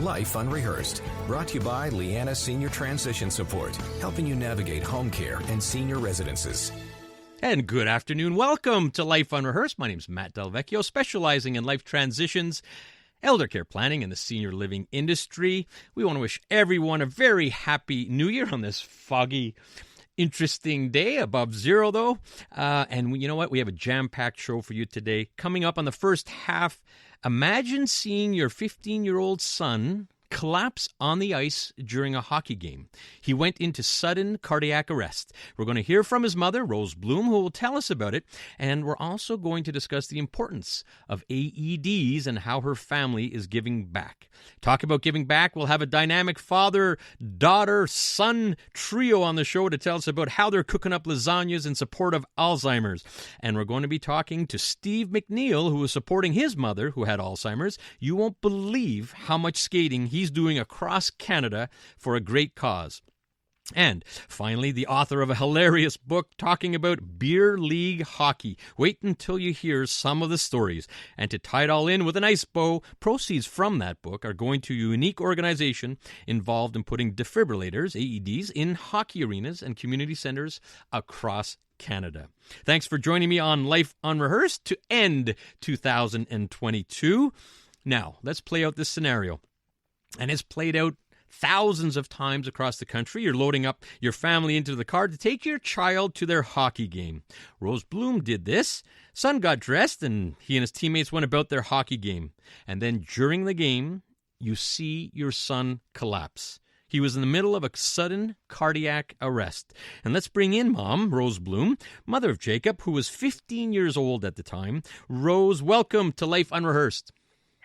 Life Unrehearsed, brought to you by Lianas Senior Transition Support, helping you navigate home care and senior residences. And good afternoon. Welcome to Life Unrehearsed. My name is Matt Delvecchio, specializing in life transitions, elder care planning, and the senior living industry. We want to wish everyone a very happy New Year on this foggy, interesting day, above zero though. And you know what? We have a jam-packed show for you today. Coming up on the first half, imagine seeing your 15-year-old son collapse on the ice during a hockey game. He went into sudden cardiac arrest. We're going to hear from his mother, Rose Bloom, who will tell us about it. And we're also going to discuss the importance of AEDs and how her family is giving back. Talk about giving back. We'll have a dynamic father, daughter, son trio on the show to tell us about how they're cooking up lasagnas in support of Alzheimer's. And we're going to be talking to Steve McNeil, who is supporting his mother, who had Alzheimer's. You won't believe how much skating he's doing across Canada for a great cause. And finally, the author of a hilarious book talking about beer league hockey. Wait until you hear some of the stories. And to tie it all in with a nice bow, proceeds from that book are going to a unique organization involved in putting defibrillators, AEDs, in hockey arenas and community centers across Canada. Thanks for joining me on Life Unrehearsed to end 2022. Now, let's play out this scenario. And it's played out thousands of times across the country. You're loading up your family into the car to take your child to their hockey game. Rose Bloom did this. Son got dressed, and he and his teammates went about their hockey game. And then during the game, you see your son collapse. He was in the middle of a sudden cardiac arrest. And let's bring in Mom, Rose Bloom, mother of Jacob, who was 15 years old at the time. Rose, welcome to Life Unrehearsed.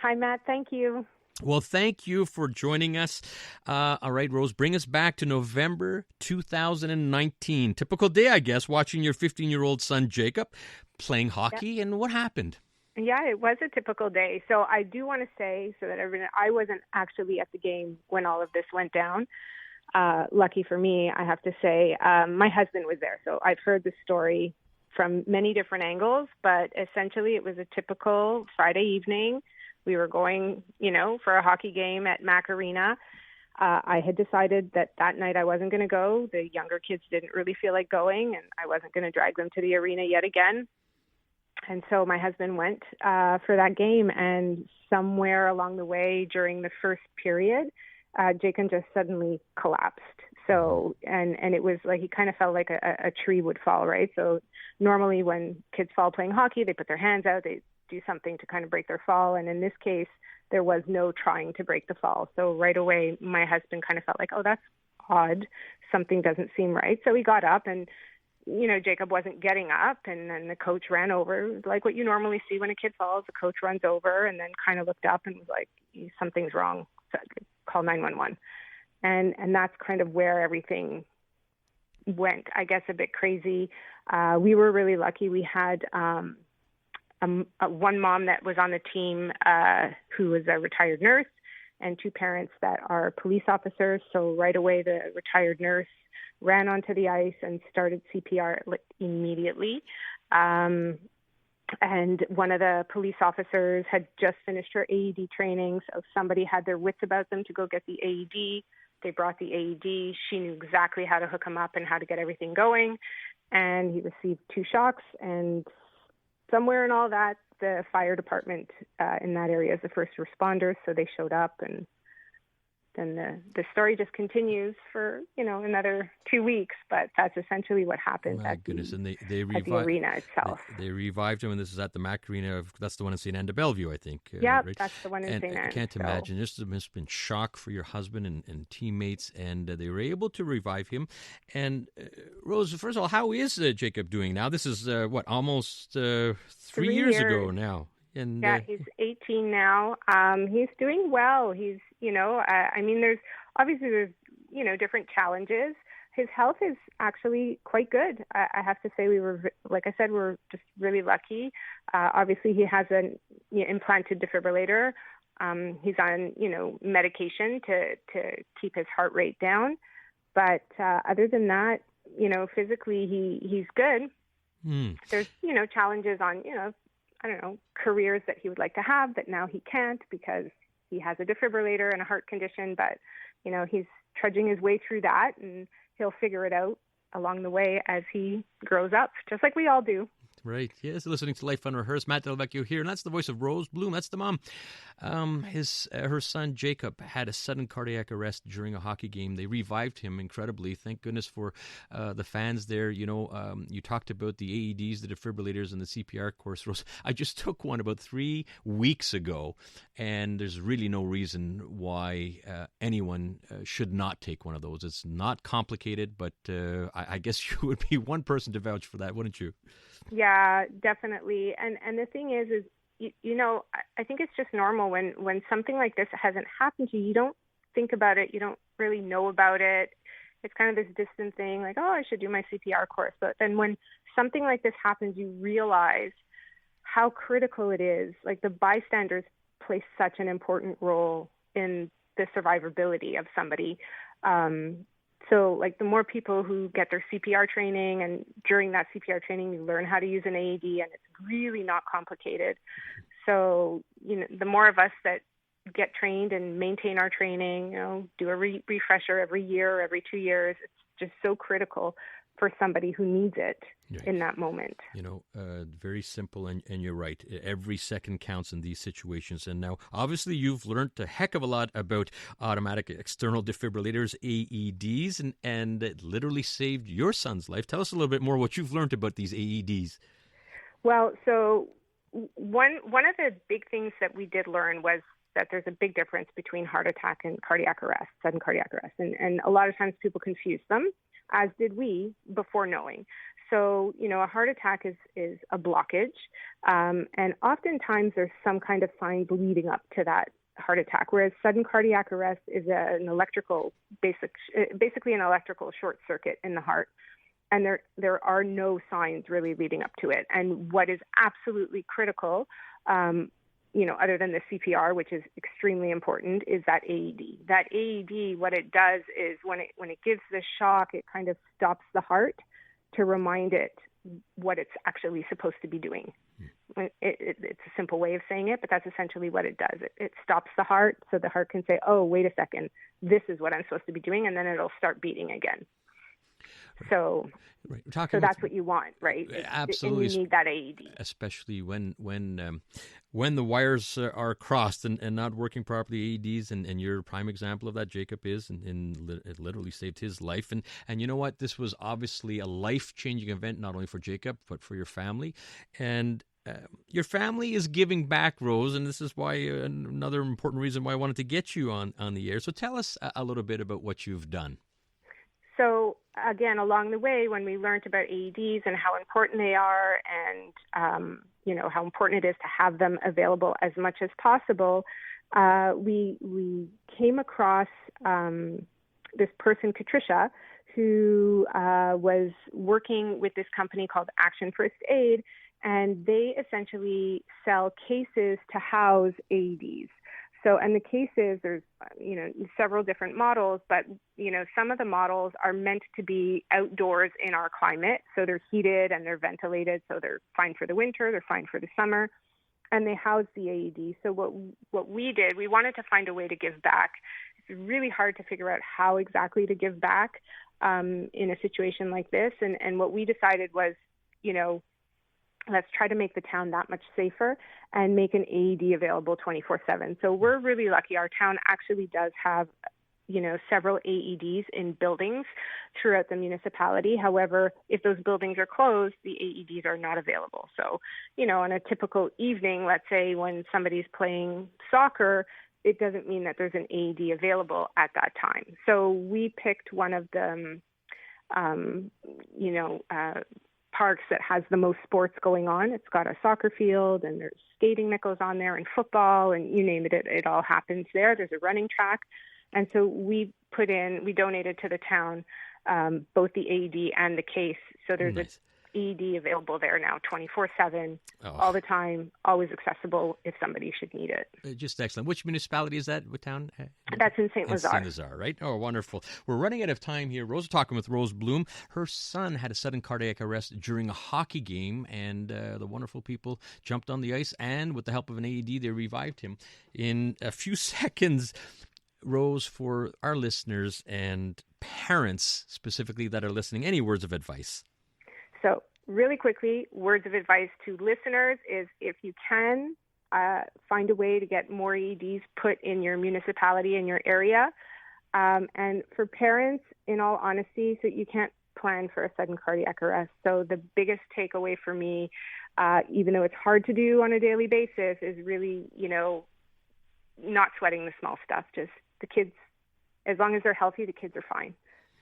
Hi, Matt. Thank you. Well, thank you for joining us. All right, Rose, bring us back to November 2019. Typical day, I guess, watching your 15-year-old son, Jacob, playing hockey. Yep. And what happened? Yeah, it was a typical day. So I do want to say, so that I wasn't actually at the game when all of this went down. Lucky for me, I have to say, my husband was there. So I've heard the story from many different angles, but essentially it was a typical Friday evening. We were going, for a hockey game at Mac Arena. I had decided that night I wasn't going to go. The younger kids didn't really feel like going, and I wasn't going to drag them to the arena yet again. And so my husband went for that game, and somewhere along the way during the first period, Jacob just suddenly collapsed. So, and it was like he kind of felt like a tree would fall, right? So normally when kids fall playing hockey, they put their hands out, they do something to kind of break their fall. And in this case, there was no trying to break the fall. So right away, my husband kind of felt like, oh, that's odd. Something doesn't seem right. So he got up and, Jacob wasn't getting up. And then the coach ran over, like what you normally see when a kid falls. The coach runs over and then kind of looked up and was like, something's wrong. So call 911. And that's kind of where everything went, I guess, a bit crazy. We were really lucky. We had one mom that was on the team who was a retired nurse and two parents that are police officers. So right away, the retired nurse ran onto the ice and started CPR immediately. And one of the police officers had just finished her AED training. So somebody had their wits about them to go get the AED. They brought the AED. She knew exactly how to hook him up and how to get everything going. And he received 2 shocks, and somewhere in all that, the fire department in that area is the first responders, so they showed up, and then the story just continues for another 2 weeks. But that's essentially what happened. My goodness! And they at the arena itself. They revived him, and this is at the Mac Arena. That's the one in St. Anne de Bellevue, I think. Yeah, right? that's the one in St. Anne. I can't imagine. This must have been shock for your husband and teammates, and they were able to revive him. And Rose, first of all, how is Jacob doing now? This is almost 3 years ago now. And, yeah, he's 18 now. He's doing well. He's, there's different challenges. His health is actually quite good. I have to say we're just really lucky. Obviously, he has an implanted defibrillator. He's on, medication to keep his heart rate down. But other than that, physically he's good. There's, challenges on, careers that he would like to have that now he can't because he has a defibrillator and a heart condition, but, he's trudging his way through that, and he'll figure it out along the way as he grows up, just like we all do. Right. Yes, listening to Life Unrehearsed. Matt Del Vecchio here, and that's the voice of Rose Bloom. That's the mom. Her son Jacob had a sudden cardiac arrest during a hockey game. They revived him incredibly. Thank goodness for the fans there. You talked about the AEDs, the defibrillators, and the CPR course, Rose. I just took one about 3 weeks ago, and there's really no reason why anyone should not take one of those. It's not complicated, but I guess you would be one person to vouch for that, wouldn't you? Yeah, definitely. And the thing is I think it's just normal when something like this hasn't happened to you. You don't think about it. You don't really know about it. It's kind of this distant thing, like, oh, I should do my CPR course. But then when something like this happens, you realize how critical it is. Like, the bystanders play such an important role in the survivability of somebody. So, like, the more people who get their CPR training, and during that CPR training, you learn how to use an AED, and it's really not complicated. So, the more of us that get trained and maintain our training, do a refresher every year or every 2 years, it's just so critical for somebody who needs it in that moment. Very simple, and you're right. Every second counts in these situations. And now, obviously, you've learned a heck of a lot about automatic external defibrillators, AEDs, and it literally saved your son's life. Tell us a little bit more what you've learned about these AEDs. Well, so one of the big things that we did learn was that there's a big difference between heart attack and cardiac arrest, sudden cardiac arrest. And a lot of times people confuse them, as did we, before knowing. So, a heart attack is a blockage. And oftentimes there's some kind of signs leading up to that heart attack, whereas sudden cardiac arrest is basically an electrical short circuit in the heart. And there are no signs really leading up to it. And what is absolutely critical, other than the CPR, which is extremely important, is that AED. That AED, what it does is when it gives the shock, it kind of stops the heart to remind it what it's actually supposed to be doing. It's a simple way of saying it, but that's essentially what it does. It stops the heart so the heart can say, oh, wait a second, this is what I'm supposed to be doing, and then it'll start beating again. So, right. So that's what you want, right? Absolutely. And you need that AED. Especially when the wires are crossed and not working properly, AEDs, and you're a prime example of that, Jacob is, and it literally saved his life. And you know what? This was obviously a life-changing event, not only for Jacob, but for your family. And your family is giving back, Rose, and this is why another important reason why I wanted to get you on the air. So tell us a little bit about what you've done. So, again, along the way, when we learned about AEDs and how important they are, and how important it is to have them available as much as possible, we came across this person, Katricia, who was working with this company called Action First Aid, and they essentially sell cases to house AEDs. So, and the cases, there's, several different models, but, some of the models are meant to be outdoors in our climate. So they're heated and they're ventilated. So they're fine for the winter, they're fine for the summer, and they house the AED. So what we did, we wanted to find a way to give back. It's really hard to figure out how exactly to give back in a situation like this. And what we decided was, let's try to make the town that much safer and make an AED available 24/7. So we're really lucky. Our town actually does have, several AEDs in buildings throughout the municipality. However, if those buildings are closed, the AEDs are not available. So, on a typical evening, let's say when somebody's playing soccer, it doesn't mean that there's an AED available at that time. So we picked one of the, parks that has the most sports going on. It's got a soccer field, and there's skating that goes on there, and football, and you name it, it all happens there. There's a running track. And so we donated to the town both the AED and the case. So there's AED available there now 24/7, all the time, always accessible if somebody should need it. Just excellent. Which municipality is that? What town? That's in St. Lazare. St. Lazare, right? Oh, wonderful. We're running out of time here. Rose, talking with Rose Bloom. Her son had a sudden cardiac arrest during a hockey game, and the wonderful people jumped on the ice, and with the help of an AED, they revived him in a few seconds. Rose, for our listeners and parents specifically that are listening, any words of advice? So really quickly, words of advice to listeners is if you can, find a way to get more AEDs put in your municipality, in your area. And for parents, in all honesty, so you can't plan for a sudden cardiac arrest. So the biggest takeaway for me, even though it's hard to do on a daily basis, is really, not sweating the small stuff. Just the kids, as long as they're healthy, the kids are fine.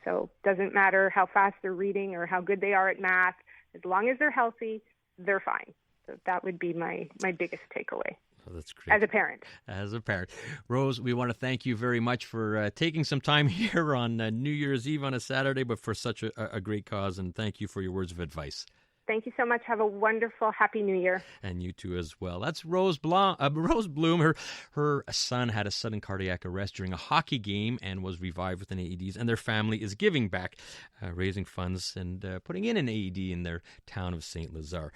So it doesn't matter how fast they're reading or how good they are at math. As long as they're healthy, they're fine. So that would be my biggest takeaway. Oh, that's great. As a parent. As a parent. Rose, we want to thank you very much for taking some time here on New Year's Eve on a Saturday, but for such a great cause, and thank you for your words of advice. Thank you so much. Have a wonderful, happy New Year. And you too as well. That's Rose Bloom. Her son had a sudden cardiac arrest during a hockey game and was revived with an AED. And their family is giving back, raising funds and putting in an AED in their town of St. Lazare.